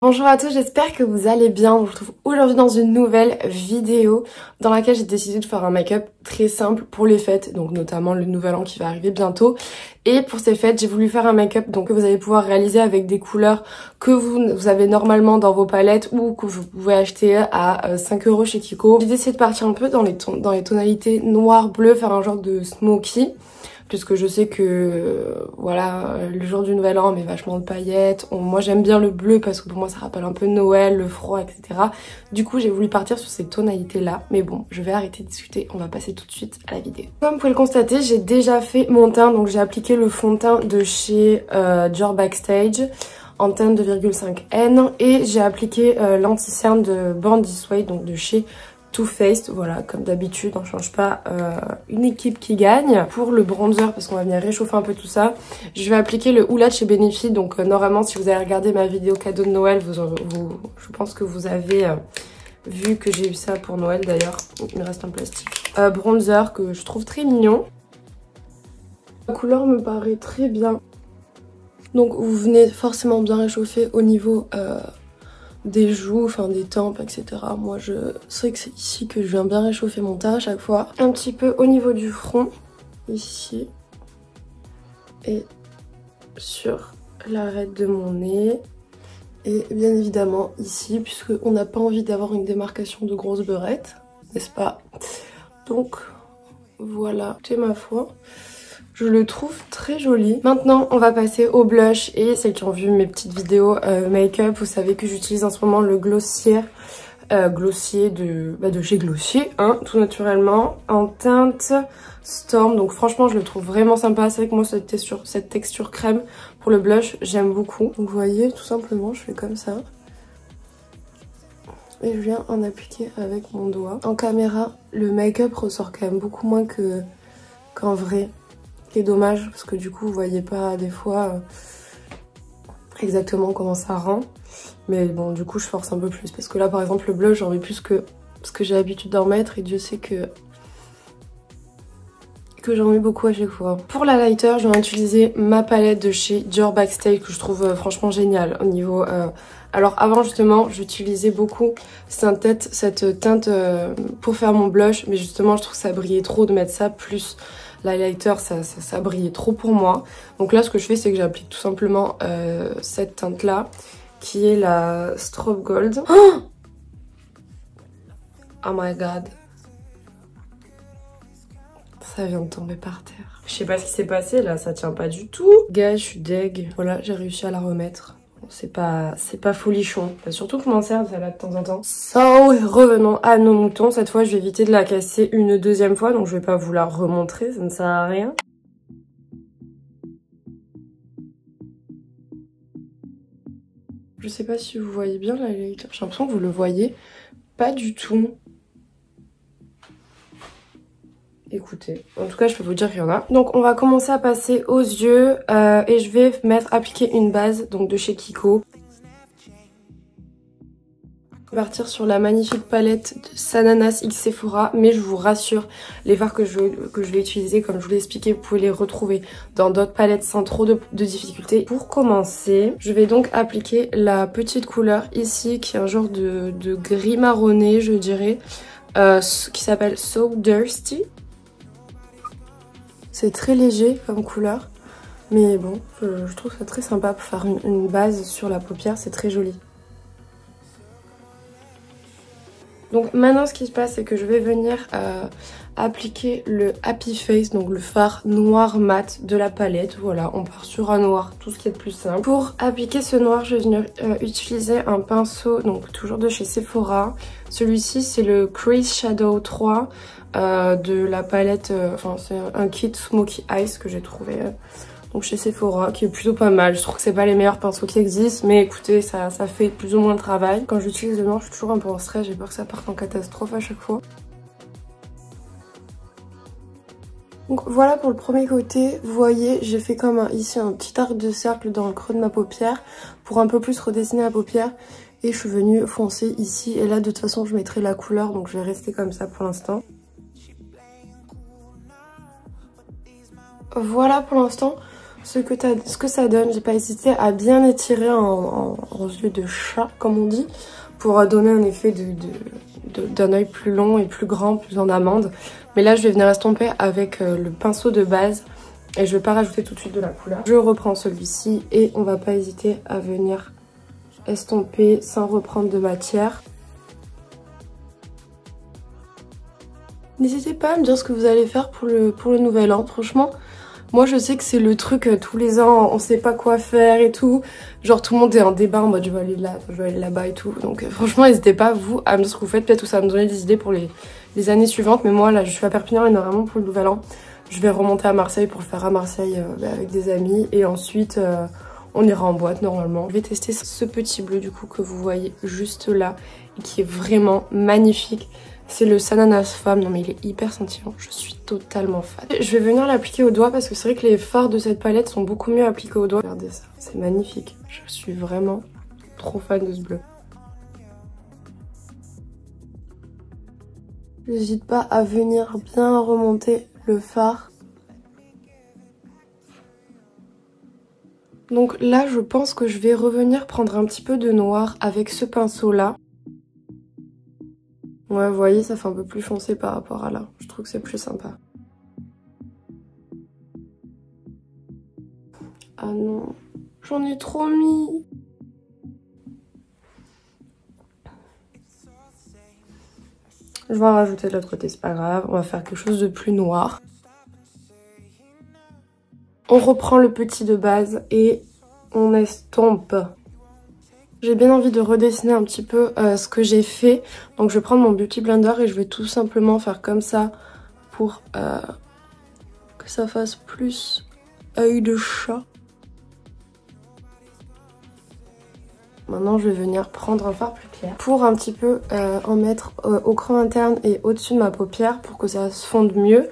Bonjour à tous, j'espère que vous allez bien. On se retrouve aujourd'hui dans une nouvelle vidéo dans laquelle j'ai décidé de faire un make-up très simple pour les fêtes, donc notamment le nouvel an qui va arriver bientôt. Et pour ces fêtes, j'ai voulu faire un make-up donc que vous allez pouvoir réaliser avec des couleurs que vous avez normalement dans vos palettes ou que vous pouvez acheter à 5 € chez Kiko. J'ai décidé de partir un peu dans les tonalités noir, bleu, faire un genre de smoky. Puisque je sais que voilà, le jour du nouvel an on met vachement de paillettes. Moi j'aime bien le bleu parce que pour moi ça rappelle un peu Noël, le froid, etc. Du coup j'ai voulu partir sur ces tonalités là. Mais bon, je vais arrêter de discuter, on va passer tout de suite à la vidéo. Comme vous pouvez le constater, j'ai déjà fait mon teint. Donc j'ai appliqué le fond de teint de chez Dior Backstage en teinte 2,5N. Et j'ai appliqué l'anti-cerne de Born This Way, donc de chez Too Faced. Voilà, comme d'habitude, on change pas une équipe qui gagne. Pour le bronzer, parce qu'on va venir réchauffer un peu tout ça, je vais appliquer le Hoola de chez Benefit. Donc normalement, si vous avez regardé ma vidéo cadeau de Noël, je pense que vous avez vu que j'ai eu ça pour Noël d'ailleurs. Il me reste un plastique. Bronzer que je trouve très mignon. La couleur me paraît très bien. Donc vous venez forcément bien réchauffer au niveau des joues, enfin des tempes, etc. Moi je sais que c'est ici que je viens bien réchauffer mon teint à chaque fois. Un petit peu au niveau du front, ici. Et sur l'arête de mon nez. Et bien évidemment ici, puisqu'on n'a pas envie d'avoir une démarcation de grosses beurrettes, n'est-ce pas? Donc voilà, c'est ma foi. Je le trouve très joli. Maintenant, on va passer au blush. Et celles qui ont vu mes petites vidéos make-up, vous savez que j'utilise en ce moment le Glossier. Glossier de chez Glossier, hein, tout naturellement, en teinte Storm. Donc franchement, je le trouve vraiment sympa. C'est vrai que moi, cette texture crème pour le blush, j'aime beaucoup. Donc vous voyez, tout simplement, je fais comme ça. Et je viens en appliquer avec mon doigt. En caméra, le make-up ressort quand même beaucoup moins qu'en vrai. C'est dommage parce que du coup vous voyez pas des fois exactement comment ça rend. Mais bon, du coup je force un peu plus parce que là par exemple le blush j'en mets plus que ce que j'ai l'habitude d'en mettre et Dieu sait que j'en mets beaucoup à chaque fois. Pour la lighter, je vais utiliser ma palette de chez Dior Backstage que je trouve franchement géniale au niveau... Alors avant justement j'utilisais beaucoup cette teinte pour faire mon blush, mais justement je trouve que ça brillait trop de mettre ça plus l'highlighter, ça brillait trop pour moi. Donc là ce que je fais c'est que j'applique tout simplement cette teinte là qui est la Strobe Gold. Oh my god, ça vient de tomber par terre. Je sais pas ce qui s'est passé là, ça tient pas du tout. Gars, je suis deg. Voilà, j'ai réussi à la remettre. C'est pas folichon. Surtout que je m'en sers celle-là de temps en temps. So, revenons à nos moutons. Cette fois, je vais éviter de la casser une deuxième fois. Donc, je vais pas vous la remontrer. Ça ne sert à rien. Je sais pas si vous voyez bien la lighter. J'ai l'impression que vous le voyez pas du tout. Écoutez, en tout cas je peux vous dire qu'il y en a. Donc on va commencer à passer aux yeux et je vais appliquer une base donc de chez Kiko. Je vais partir sur la magnifique palette de Sananas X Sephora, mais je vous rassure, les fards que je vais utiliser, comme je vous l'ai expliqué, vous pouvez les retrouver dans d'autres palettes sans trop de difficultés. Pour commencer, je vais donc appliquer la petite couleur ici qui est un genre de gris marronné je dirais, qui s'appelle So Thirsty. C'est très léger comme couleur, mais bon, je trouve ça très sympa pour faire une base sur la paupière, c'est très joli. Donc maintenant ce qui se passe c'est que je vais venir appliquer le Happy Face, donc le fard noir mat de la palette. Voilà, on part sur un noir, tout ce qui est de plus simple. Pour appliquer ce noir, je vais venir utiliser un pinceau, donc toujours de chez Sephora. Celui-ci c'est le Crease Shadow 3 de la palette, enfin c'est un kit Smoky Eyes que j'ai trouvé donc chez Sephora, qui est plutôt pas mal. Je trouve que c'est pas les meilleurs pinceaux qui existent, mais écoutez, ça fait plus ou moins le travail. Quand j'utilise le noir, je suis toujours un peu en stress, j'ai peur que ça parte en catastrophe à chaque fois. Donc voilà pour le premier côté, vous voyez j'ai fait comme ici un petit arc de cercle dans le creux de ma paupière pour un peu plus redessiner la paupière et je suis venue foncer ici et là de toute façon je mettrai la couleur donc je vais rester comme ça pour l'instant. Voilà pour l'instant ce que ça donne. J'ai pas hésité à bien étirer en yeux de chat, comme on dit, pour donner un effet d'un œil plus long et plus grand, plus en amande. Mais là, je vais venir estomper avec le pinceau de base et je vais pas rajouter tout de suite de la couleur. Je reprends celui-ci et on va pas hésiter à venir estomper sans reprendre de matière. N'hésitez pas à me dire ce que vous allez faire pour le nouvel an. Franchement, moi je sais que c'est le truc tous les ans, on sait pas quoi faire et tout. Genre tout le monde est en débat en mode je vais aller là, je vais aller là-bas et tout. Donc franchement n'hésitez pas vous à me dire ce que vous faites. Peut-être que ça va me donner des idées pour les années suivantes. Mais moi là je suis à Perpignan et normalement pour le nouvel an, je vais remonter à Marseille pour le faire à Marseille avec des amis. Et ensuite on ira en boîte normalement. Je vais tester ce petit bleu du coup que vous voyez juste là et qui est vraiment magnifique. C'est le Sananas Femme, non mais il est hyper scintillant, je suis totalement fan. Je vais venir l'appliquer au doigt parce que c'est vrai que les fards de cette palette sont beaucoup mieux appliqués au doigt. Regardez ça, c'est magnifique. Je suis vraiment trop fan de ce bleu. N'hésite pas à venir bien remonter le fard. Donc là, je pense que je vais revenir prendre un petit peu de noir avec ce pinceau-là. Ouais, vous voyez, ça fait un peu plus foncé par rapport à là. Je trouve que c'est plus sympa. Ah non, j'en ai trop mis. Je vais en rajouter de l'autre côté, c'est pas grave. On va faire quelque chose de plus noir. On reprend le petit de base et on estompe. J'ai bien envie de redessiner un petit peu ce que j'ai fait. Donc je vais prendre mon Beauty Blender et je vais tout simplement faire comme ça pour que ça fasse plus œil de chat. Maintenant je vais venir prendre un fard plus clair pour un petit peu en mettre au creux interne et au-dessus de ma paupière pour que ça se fonde mieux.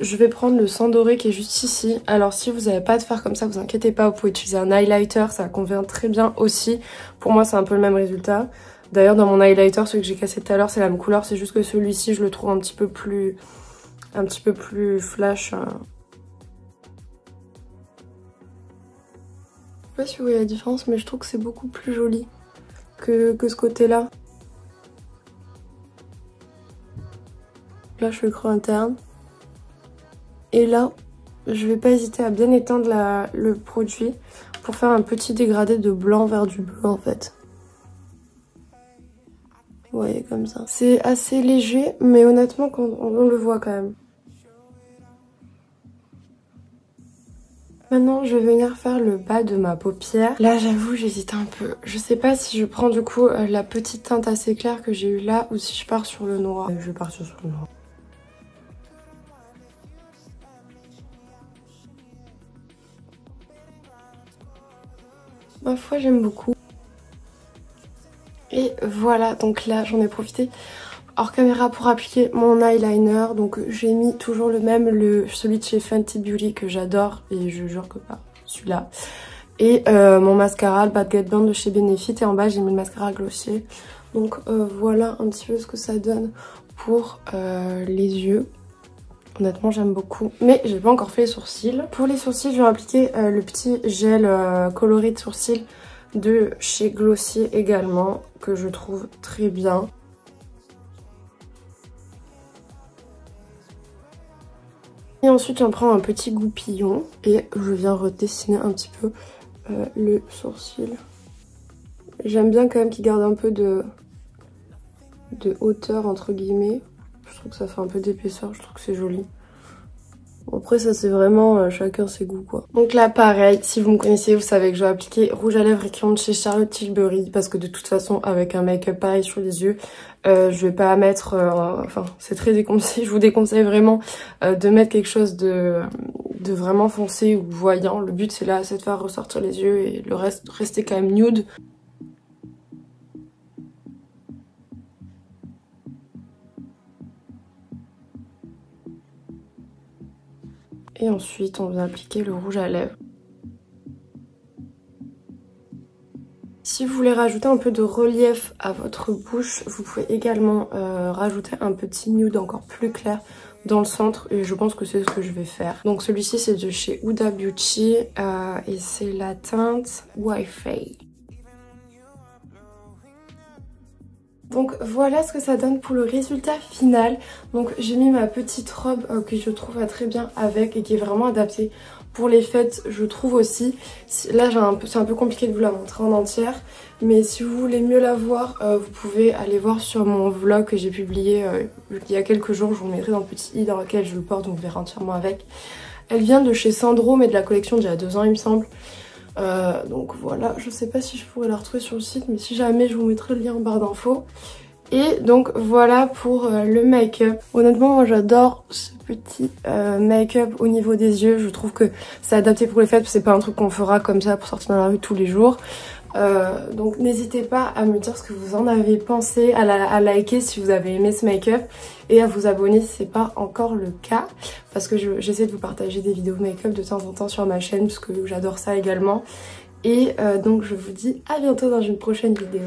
Je vais prendre le sang doré qui est juste ici. Alors si vous n'avez pas de fard comme ça, vous inquiétez pas, vous pouvez utiliser un highlighter, ça convient très bien aussi. Pour moi c'est un peu le même résultat. D'ailleurs dans mon highlighter, celui que j'ai cassé tout à l'heure, c'est la même couleur, c'est juste que celui-ci je le trouve un petit peu plus flash. Je sais pas si vous voyez la différence, mais je trouve que c'est beaucoup plus joli que ce côté-là. Là je fais le creux interne. Et là, je vais pas hésiter à bien éteindre le produit pour faire un petit dégradé de blanc vers du bleu en fait. Vous voyez comme ça. C'est assez léger, mais honnêtement on le voit quand même. Maintenant, je vais venir faire le bas de ma paupière. Là, j'avoue, j'hésite un peu. Je sais pas si je prends du coup la petite teinte assez claire que j'ai eue là ou si je pars sur le noir. Je vais partir sur le noir. Ma foi, j'aime beaucoup. Et voilà, donc là, j'en ai profité hors caméra pour appliquer mon eyeliner. Donc j'ai mis toujours le même, celui de chez Fenty Beauty que j'adore. Et je jure que pas celui-là. Et mon mascara, le Bad Get Burn de chez Benefit. Et en bas, j'ai mis le mascara Glossier. Donc voilà un petit peu ce que ça donne pour les yeux. Honnêtement, j'aime beaucoup. Mais j'ai pas encore fait les sourcils. Pour les sourcils, je vais appliquer le petit gel coloré de sourcils de chez Glossier également, que je trouve très bien. Et ensuite, j'en prends un petit goupillon et je viens redessiner un petit peu le sourcil. J'aime bien quand même qu'il garde un peu de hauteur entre guillemets. Je trouve que ça fait un peu d'épaisseur, je trouve que c'est joli. Après ça c'est vraiment chacun ses goûts quoi. Donc là pareil, si vous me connaissez vous savez que je vais appliquer rouge à lèvres Rick de chez Charlotte Tilbury. Parce que de toute façon avec un make-up pareil sur les yeux, je vais pas mettre, enfin c'est très déconseillé, je vous déconseille vraiment de mettre quelque chose de vraiment foncé ou voyant. Le but c'est là, c'est de faire ressortir les yeux et le reste rester quand même nude. Et ensuite, on vient appliquer le rouge à lèvres. Si vous voulez rajouter un peu de relief à votre bouche, vous pouvez également rajouter un petit nude encore plus clair dans le centre et je pense que c'est ce que je vais faire. Donc celui-ci c'est de chez Huda Beauty et c'est la teinte Wi-Fi. Donc voilà ce que ça donne pour le résultat final. Donc j'ai mis ma petite robe que je trouve très bien avec et qui est vraiment adaptée pour les fêtes, je trouve aussi. Là c'est un peu compliqué de vous la montrer en entière, mais si vous voulez mieux la voir, vous pouvez aller voir sur mon vlog que j'ai publié il y a quelques jours. Je vous le mettrai dans le petit i dans lequel je le porte, donc vous verrez entièrement avec. Elle vient de chez Sandro, mais de la collection d'il y a 2 ans il me semble. Donc voilà, je sais pas si je pourrais la retrouver sur le site, mais si jamais je vous mettrai le lien en barre d'infos. Et donc voilà pour le make-up. Honnêtement moi j'adore ce petit make-up au niveau des yeux. Je trouve que c'est adapté pour les fêtes, c'est pas un truc qu'on fera comme ça pour sortir dans la rue tous les jours. Donc n'hésitez pas à me dire ce que vous en avez pensé, à liker si vous avez aimé ce make-up et à vous abonner si c'est pas encore le cas, parce que j'essaie de vous partager des vidéos make-up de temps en temps sur ma chaîne parce que j'adore ça également. Et donc je vous dis à bientôt dans une prochaine vidéo.